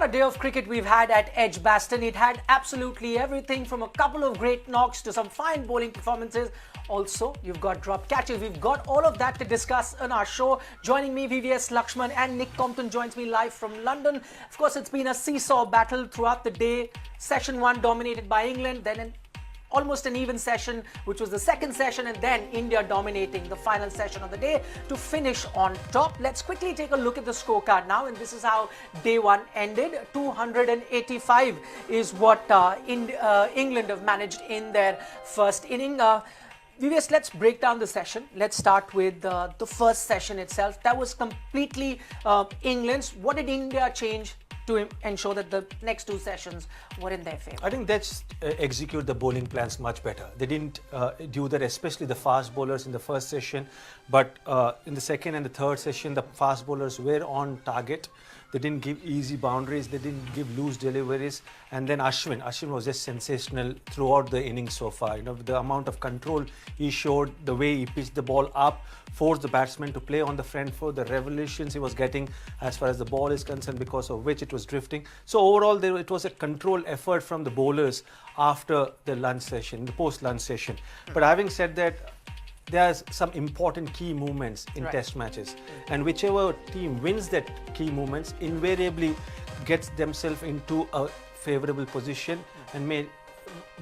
What a day of cricket we've had at Edgbaston. It had absolutely everything from a couple of great knocks to some fine bowling performances. Also, you've got drop catches. We've got all of that to discuss on our show. Joining me, VVS Lakshman and Nick Compton joins me live from London. Of course, it's been a seesaw battle throughout the day. Session 1 dominated by England, then almost an even session, which was the second session, and then India dominating the final session of the day to finish on top. Let's quickly take a look at the scorecard now, and this is how day 1 ended. 285 is what England have managed in their first inning. VVS, let's break down the session. Let's start with the first session itself. That was completely England's. What did India change to ensure that the next two sessions were in their favour? I think that's execute the bowling plans much better. They didn't do that, especially the fast bowlers in the first session. But in the second and the third session, the fast bowlers were on target. They didn't give easy boundaries. They didn't give loose deliveries. And then Ashwin was just sensational throughout the innings so far. You know, the amount of control he showed, the way he pitched the ball up, forced the batsman to play on the front foot, the revolutions he was getting as far as the ball is concerned, because of which it was drifting. So overall, it was a control effort from the bowlers after the lunch session, the post-lunch session. But having said that, there's some important key moments in test matches, and whichever team wins that key moments invariably gets themselves into a favorable position and may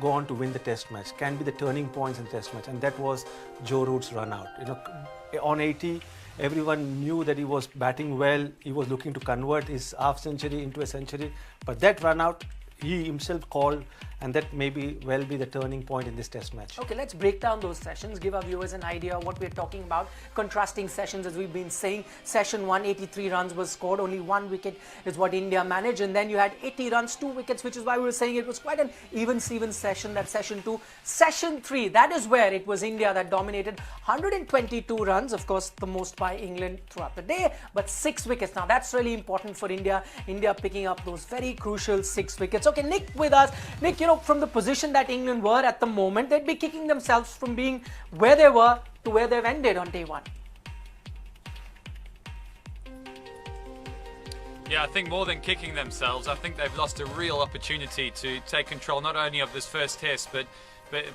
go on to win the test match. Can be the turning points in test match, and that was Joe Root's run out. You know, on 80, everyone knew that he was batting well. He was looking to convert his half century into a century, but that run out he himself called, and that may be the turning point in this test match. Okay, let's break down those sessions, give our viewers an idea of what we're talking about. Contrasting sessions, as we've been saying. Session 1, 83 runs was scored, only 1 wicket is what India managed, and then you had 80 runs, 2 wickets, which is why we were saying it was quite an even session, that session 2. Session 3, that is where it was India that dominated. 122 runs, of course the most by England throughout the day, but 6 wickets. Now that's really important for India. India picking up those very crucial 6 wickets. Okay, Nick with us. Nick, you know, from the position that England were at the moment, they'd be kicking themselves from being where they were to where they've ended on day 1. Yeah, I think more than kicking themselves, I think they've lost a real opportunity to take control not only of this first test, but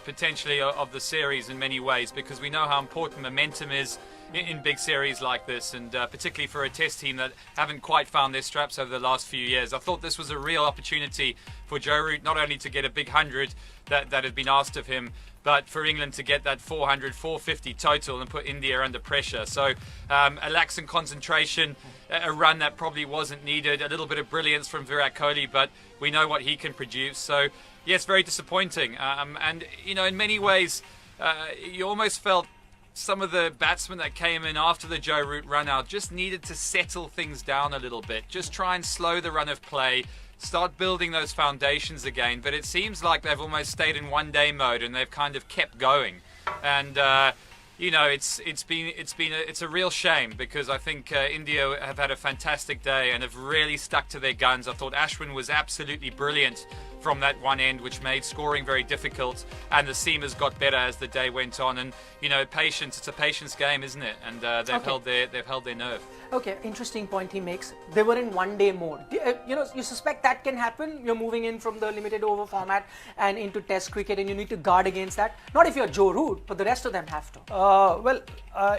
potentially of the series in many ways, because we know how important momentum is in big series like this, and particularly for a test team that haven't quite found their straps over the last few years. I thought this was a real opportunity for Joe Root not only to get a big 100 that had been asked of him, but for England to get that 400, 450 total and put India under pressure. So a lax in concentration, a run that probably wasn't needed, a little bit of brilliance from Virat Kohli, but we know what he can produce. So yes, very disappointing. And you know, in many ways, you almost felt some of the batsmen that came in after the Joe Root run out just needed to settle things down a little bit, just try and slow the run of play, start building those foundations again. But it seems like they've almost stayed in one-day mode and they've kind of kept going. And you know, it's a real shame, because I think India have had a fantastic day and have really stuck to their guns. I thought Ashwin was absolutely brilliant from that one end, which made scoring very difficult, and the seamers got better as the day went on. And you know, patience, it's a patience game, isn't it? And they've held their nerve. Okay, interesting point he makes. They were in one-day mode. You know, you suspect that can happen. You're moving in from the limited over format and into Test cricket, and you need to guard against that. Not if you're Joe Root, but the rest of them have to.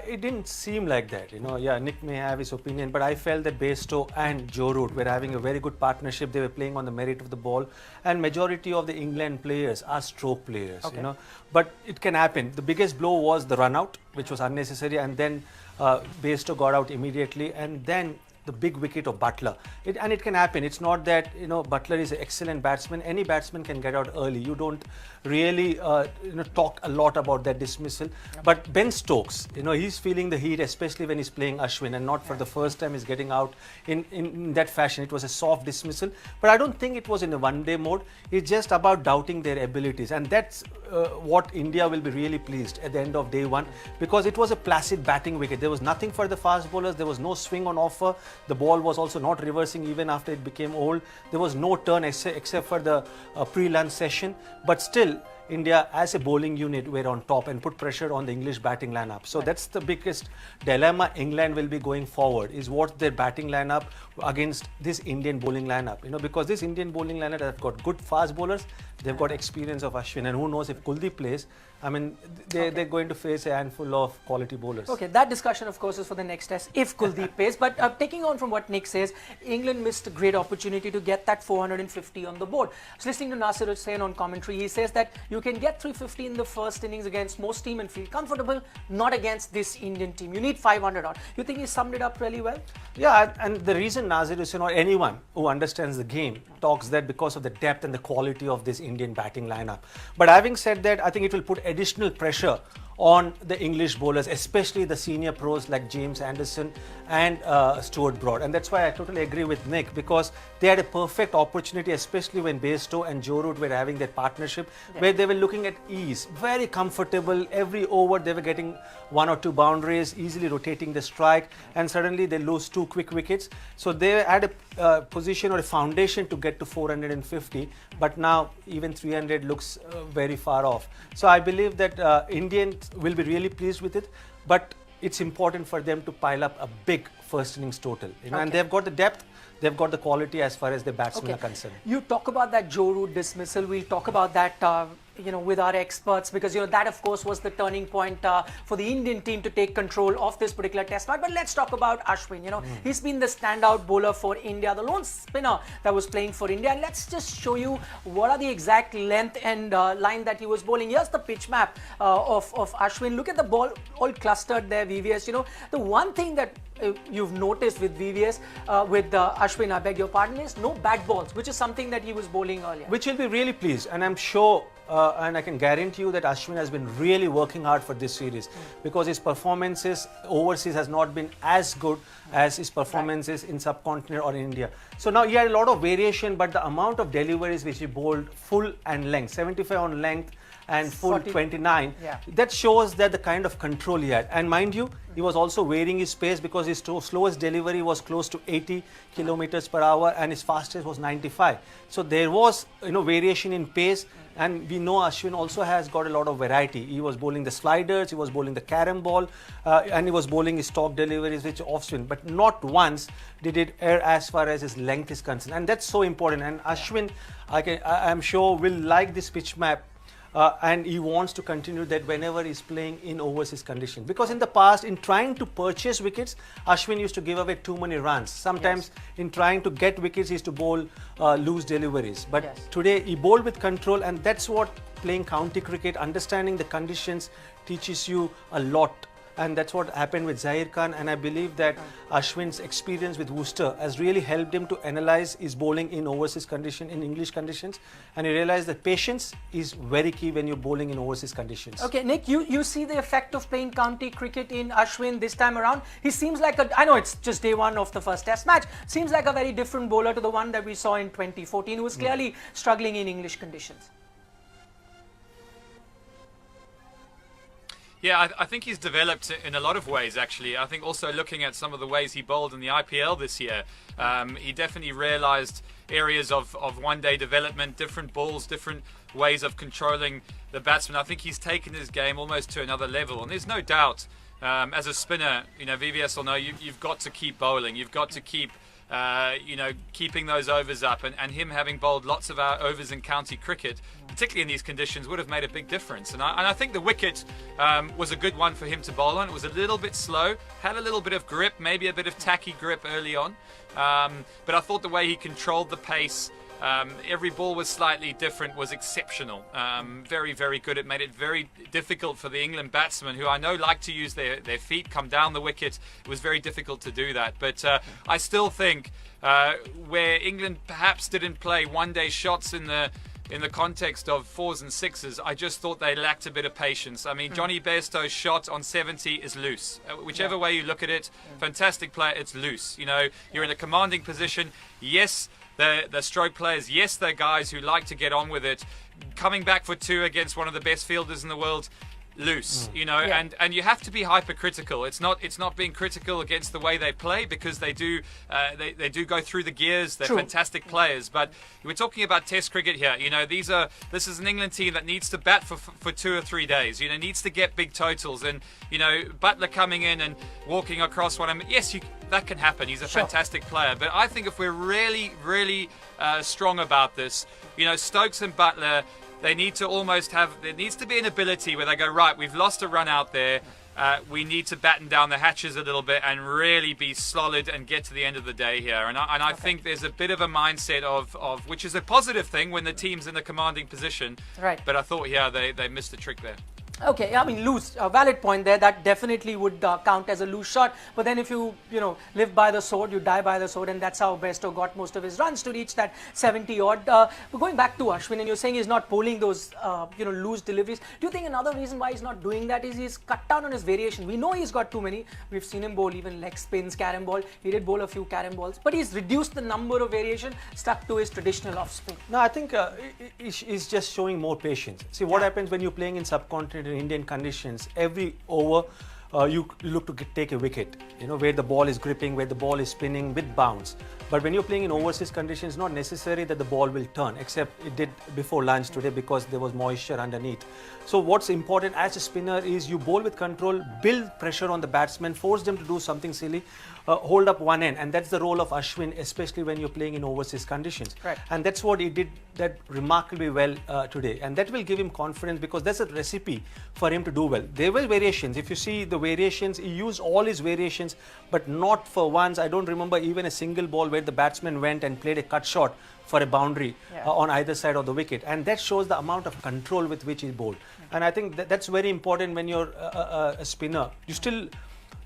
It didn't seem like that. You know, yeah, Nick may have his opinion, but I felt that Bairstow and Joe Root were having a very good partnership. They were playing on the merit of the ball, and majority of the England players are stroke players. Okay. You know, but it can happen. The biggest blow was the run out, which was unnecessary, and then Bairstow got out immediately, and then the big wicket of Buttler. It can happen. It's not that, you know, Buttler is an excellent batsman. Any batsman can get out early. You don't really talk a lot about that dismissal. But Ben Stokes, you know, he's feeling the heat, especially when he's playing Ashwin, and not for the first time he's getting out in that fashion. It was a soft dismissal, but I don't think it was in a one-day mode. It's just about doubting their abilities, and that's what India will be really pleased at the end of day 1, because it was a placid batting wicket. There was nothing for the fast bowlers. There was no swing on offer. The ball was also not reversing even after it became old. There was no turn except for the pre-lunch session. But still, India as a bowling unit were on top and put pressure on the English batting lineup. So that's the biggest dilemma England will be going forward, is what their batting lineup against this Indian bowling lineup. Because this Indian bowling lineup have got good fast bowlers, they've got experience of Ashwin, and who knows if Kuldeep plays, I mean, they're going to face a handful of quality bowlers. Okay, that discussion, of course, is for the next test if Kuldeep plays. But taking on from what Nick says, England missed a great opportunity to get that 450 on the board. I was listening to Nasir Hussain on commentary. He says that you can get 350 in the first innings against most team and feel comfortable, not against this Indian team. You need 500 odd. You think he summed it up really well? Yeah, and the reason Nasir Hussain or anyone who understands the game talks that because of the depth and the quality of this Indian batting lineup. But having said that, I think it will put additional pressure on the English bowlers, especially the senior pros like James Anderson and Stuart Broad. And that's why I totally agree with Nick, because they had a perfect opportunity, especially when Bairstow and Joe Root were having that partnership, where they were looking at ease, very comfortable. Every over they were getting 1 or 2 boundaries, easily rotating the strike, and suddenly they lose 2 quick wickets. So they had a position or a foundation to get to 450, but now even 300 looks very far off. So I believe that Indians will be really pleased with it, but it's important for them to pile up a big first innings total, and they've got the depth, they've got the quality as far as the batsmen are concerned. You talk about that Joe Root dismissal. We'll talk about that with our experts, because that of course was the turning point for the Indian team to take control of this particular test match. But let's talk about Ashwin. He's been the standout bowler for India, the lone spinner that was playing for India. And let's just show you what are the exact length and line that he was bowling. Here's the pitch map of Ashwin. Look at the ball all clustered there, VVS. The one thing that you've noticed with VVS, with Ashwin, I beg your pardon, is no bat balls, which is something that he was bowling earlier. Which will be really pleased, and I'm sure and I can guarantee you that Ashwin has been really working hard for this series, because his performances overseas has not been as good as his performances in subcontinent or in India. So now he had a lot of variation, but the amount of deliveries which he bowled full and length, 75 on length and full 40, 29, that shows that the kind of control he had. And mind you, he was also varying his pace, because his slowest delivery was close to 80 kilometers per hour and his fastest was 95. So there was variation in pace. And we know Ashwin also has got a lot of variety. He was bowling the sliders, he was bowling the carom ball, and he was bowling his top deliveries, which off swing. But not once did it err as far as his length is concerned. And that's so important. And Ashwin, I'm sure, will like this pitch map. And he wants to continue that whenever he's playing in overseas conditions. Because in the past, in trying to purchase wickets, Ashwin used to give away too many runs. Sometimes in trying to get wickets, he used to bowl loose deliveries. But today, he bowled with control, and that's what playing county cricket, understanding the conditions, teaches you a lot. And that's what happened with Zahir Khan, and I believe that Ashwin's experience with Worcester has really helped him to analyze his bowling in overseas condition, in English conditions, and he realized that patience is very key when you're bowling in overseas conditions. Okay, Nick, you see the effect of playing county cricket in Ashwin this time around. He seems like I know it's just day one of the first test match, seems like a very different bowler to the one that we saw in 2014, who was clearly struggling in English conditions. Yeah, I think he's developed in a lot of ways, actually. I think also looking at some of the ways he bowled in the IPL this year, he definitely realised areas of one-day development, different balls, different ways of controlling the batsman. I think he's taken his game almost to another level. And there's no doubt, as a spinner, VVS will know, you've got to keep bowling. You've got to keep keeping those overs up, and him having bowled lots of our overs in county cricket, particularly in these conditions, would have made a big difference. And I think the wicket was a good one for him to bowl on. It was a little bit slow, had a little bit of grip, maybe a bit of tacky grip early on, but I thought the way he controlled the pace, every ball was slightly different, was exceptional. Very, very good. It made it very difficult for the England batsmen, who I know like to use their feet, come down the wicket. It was very difficult to do that. But I still think where England perhaps didn't play one-day shots in the context of 4s and 6s, I just thought they lacked a bit of patience. I mean, Johnny Bairstow's shot on 70 is loose. Whichever way you look at it, fantastic player, it's loose. You're in a commanding position. Yes, the stroke players, yes, they're guys who like to get on with it. Coming back for 2 against one of the best fielders in the world, loose, you know, Yeah. and you have to be hypercritical. It's not being critical against the way they play, because they do go through the gears. They're True. fantastic players, but we're talking about Test cricket here. You know, this is an England team that needs to bat for 2 or 3 days. You know, needs to get big totals, and you know, Butler coming in and walking across one. Yes, that can happen. He's a Sure. fantastic player, but I think if we're really, really strong about this, you know, Stokes and Butler, they need to almost have. There needs to be an ability where they go, right, we've lost a run out there. We need to batten down the hatches a little bit and really be solid and get to the end of the day here. And I think there's a bit of a mindset of which is a positive thing when the team's in a commanding position. Right. But I thought, yeah, they missed the trick there. Okay, I mean, loose, a valid point there. That definitely would count as a loose shot. But then if you live by the sword, you die by the sword, and that's how Bairstow got most of his runs to reach that 70 odd. But going back to Ashwin, and you're saying he's not bowling those loose deliveries. Do you think another reason why he's not doing that is he's cut down on his variation? We know he's got too many. We've seen him bowl even leg spins, carom ball. He did bowl a few carom balls, but he's reduced the number of variation, stuck to his traditional off spin. No, I think he's just showing more patience. See, what happens when you're playing in subcontinent in Indian conditions, every over you look to take a wicket, you know, where the ball is gripping, where the ball is spinning with bounce. But when you're playing in overseas conditions, not necessary that the ball will turn, except it did before lunch today because there was moisture underneath. So what's important as a spinner is you bowl with control, build pressure on the batsman, force them to do something silly, hold up one end, and that's the role of Ashwin, especially when you're playing in overseas conditions. Right. And that's what he did that remarkably well today, and that will give him confidence because that's a recipe for him to do well. There were variations. If you see the variations, he used all his variations, but not for once. I don't remember even a single ball where the batsman went and played a cut shot for a boundary on either side of the wicket, and that shows the amount of control with which he bowled. And I think that's very important when you're a spinner. You still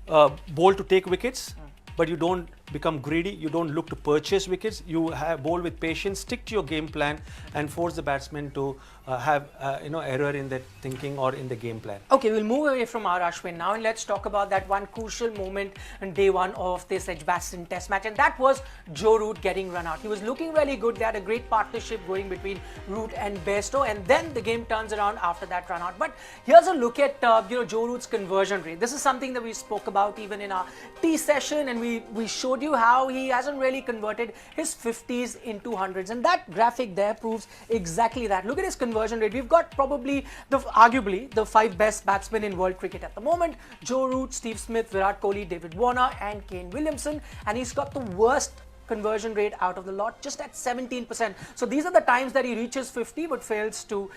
bowl to take wickets, but you don't become greedy. You don't look to purchase wickets. You bowl with patience, stick to your game plan, and force the batsman to have error in their thinking or in the game plan. Okay, we'll move away from our Ashwin now, and let's talk about that one crucial moment on day one of this Edgbaston Test match, and that was Joe Root getting run out. He was looking really good. They had a great partnership going between Root and Bairstow, and then the game turns around after that run out. But here's a look at Joe Root's conversion rate. This is something that we spoke about even in our tea session, and we showed you how he hasn't really converted his 50s into 100s, and that graphic there proves exactly that. Look at his conversion rate. We've got probably arguably the 5 best batsmen in world cricket at the moment: Joe Root, Steve Smith, Virat Kohli, David Warner, and Kane Williamson, and he's got the worst conversion rate out of the lot, just at 17%. So these are the times that he reaches 50 but fails to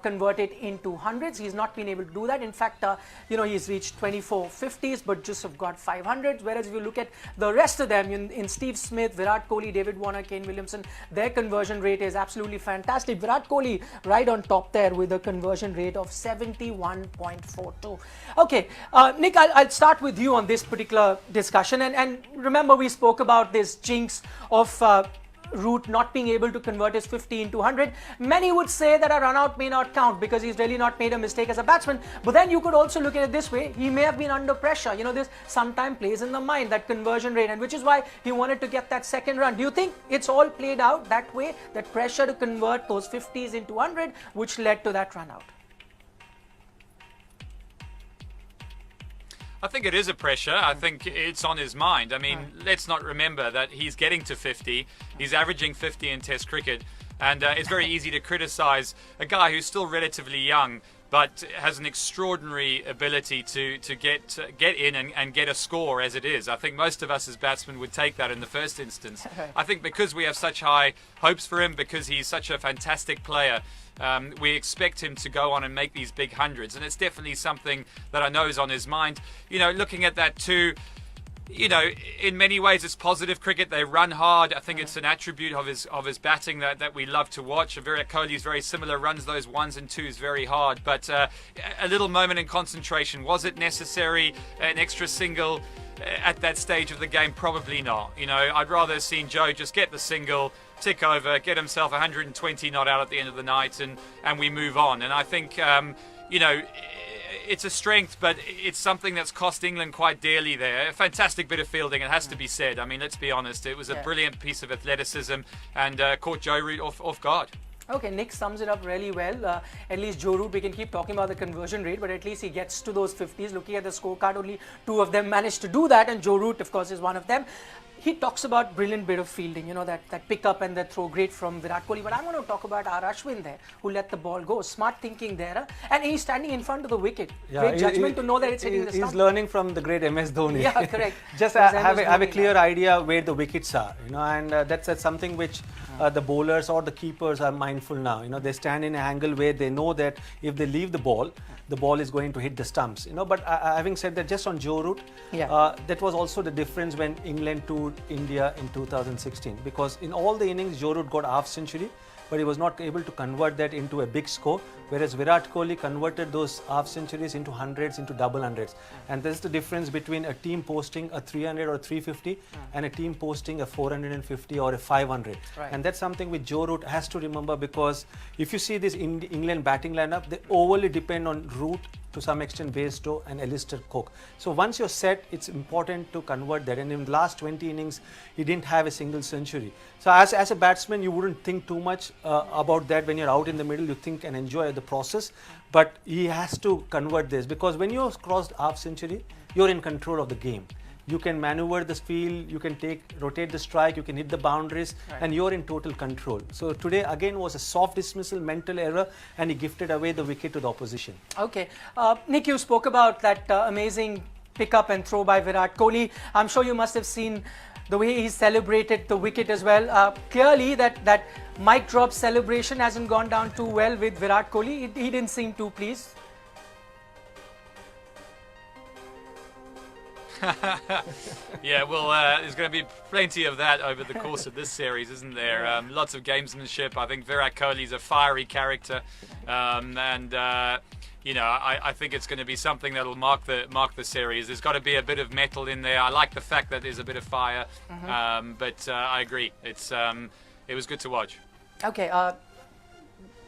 convert it into hundreds. He's not been able to do that. In fact, he's reached 24 50s but just have got 500s. Whereas if you look at the rest of them, in Steve Smith, Virat Kohli, David Warner, Kane Williamson, their conversion rate is absolutely fantastic. Virat Kohli right on top there with a conversion rate of 71.42. Okay, Nick, I'll start with you on this particular discussion. And remember, we spoke about this jinx of Root not being able to convert his 50 into 100. Many would say that a run out may not count because he's really not made a mistake as a batsman. But then you could also look at it this way: he may have been under pressure. This sometimes plays in the mind, that conversion rate, and which is why he wanted to get that second run. Do you think it's all played out that way, that pressure to convert those 50s into 100, which led to that run out? I think it is a pressure. I think it's on his mind. I mean, let's not remember that he's getting to 50. He's averaging 50 in Test cricket. And it's very easy to criticise a guy who's still relatively young but has an extraordinary ability to get in and get a score as it is. I think most of us as batsmen would take that in the first instance. I think because we have such high hopes for him, because he's such a fantastic player, we expect him to go on and make these big hundreds, and it's definitely something that I know is on his mind. Looking at that too, in many ways it's positive cricket. They run hard. I think it's an attribute of his batting that we love to watch. Virat Kohli is very similar, runs those 1s and 2s very hard, but a little moment in concentration. Was it necessary? An extra single at that stage of the game? Probably not. I'd rather have seen Joe just get the single, tick over, get himself 120 not out at the end of the night, and we move on. And I think it's a strength, but it's something that's cost England quite dearly there. A fantastic bit of fielding, it has to be said. I mean, let's be honest, it was a brilliant piece of athleticism and caught Joe Root off guard. Okay, Nick sums it up really well. At least Joe Root, we can keep talking about the conversion rate, but at least he gets to those 50s. Looking at the scorecard, only 2 of them managed to do that, and Joe Root, of course, is one of them. He talks about brilliant bit of fielding, you know, that pick up and that throw, great from Virat Kohli. But I'm going to talk about R. Ashwin there, who let the ball go. Smart thinking there. And he's standing in front of the wicket. Great judgment to know that it's hitting the stump. He's learning from the great MS Dhoni. Yeah, correct. Just have a clear idea where the wickets are, you know, and that's something which the bowlers or the keepers are mindful now. You know, they stand in an angle where they know that if they leave the ball is going to hit the stumps. You know, but having said that, just on Joe Root, that was also the difference when England toured India in 2016, because in all the innings Joe Root got half century, but he was not able to convert that into a big score, whereas Virat Kohli converted those half centuries into hundreds, into double hundreds. And this is the difference between a team posting a 300 or 350 and a team posting a 450 or a 500. Right. And that's something which Joe Root has to remember, because if you see this England batting lineup, they overly depend on Root, to some extent Bairstow and Alistair Cook. So once you're set, it's important to convert that. And in the last 20 innings, he didn't have a single century. So as a batsman, you wouldn't think too much about that. When you're out in the middle, you think and enjoy the process. But he has to convert this, because when you've crossed half century, you're in control of the game. You can maneuver the field, you can rotate the strike, you can hit the boundaries, and you're in total control. So today again was a soft dismissal, mental error, and he gifted away the wicket to the opposition. Okay, Nick, you spoke about that amazing pick up and throw by Virat Kohli. I'm sure you must have seen the way he celebrated the wicket as well. Clearly that mic drop celebration hasn't gone down too well with Virat Kohli. He didn't seem too pleased. Yeah, well, there's going to be plenty of that over the course of this series, isn't there? Lots of gamesmanship. I think Virat Kohli's a fiery character, and you know, I think it's going to be something that'll mark the series. There's got to be a bit of metal in there. I like the fact that there's a bit of fire, but I agree. It was good to watch. Okay,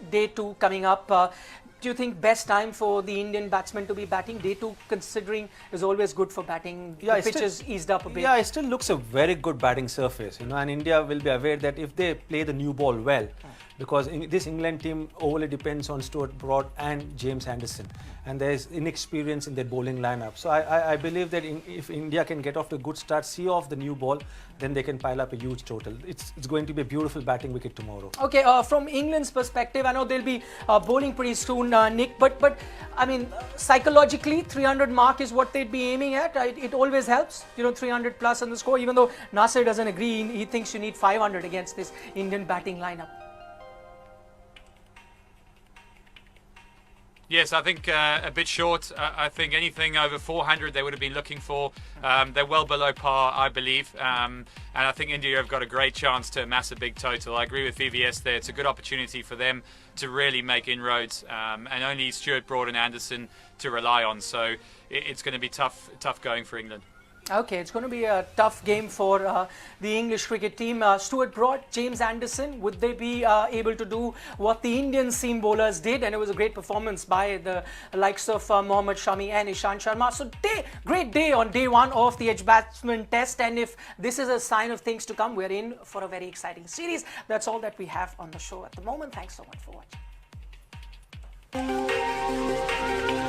day 2 coming up. Do you think best time for the Indian batsmen to be batting? Day 2, considering, is always good for batting. The pitch is eased up a bit. Yeah, it still looks a very good batting surface, you know, and India will be aware that if they play the new ball well, because this England team overly depends on Stuart Broad and James Anderson, and there is inexperience in their bowling lineup. So I believe that if India can get off to a good start, see off the new ball, then they can pile up a huge total. It's going to be a beautiful batting wicket tomorrow. Okay, from England's perspective, I know they'll be bowling pretty soon, Nick, but I mean, psychologically, 300 mark is what they'd be aiming at. It always helps, you know, 300 plus on the score, even though Nasser doesn't agree. He thinks you need 500 against this Indian batting lineup. Yes, I think a bit short. I think anything over 400 they would have been looking for. They're well below par, I believe. And I think India have got a great chance to amass a big total. I agree with VVS there. It's a good opportunity for them to really make inroads, and only Stuart Broad and Anderson to rely on. So it's going to be tough going for England. Okay, it's going to be a tough game for the English cricket team. Stuart Broad, James Anderson, would they be able to do what the Indian seam bowlers did? And it was a great performance by the likes of Mohammad Shami and Ishant Sharma. So great day on day 1 of the Edge Batsman Test. And if this is a sign of things to come, we're in for a very exciting series. That's all that we have on the show at the moment. Thanks so much for watching.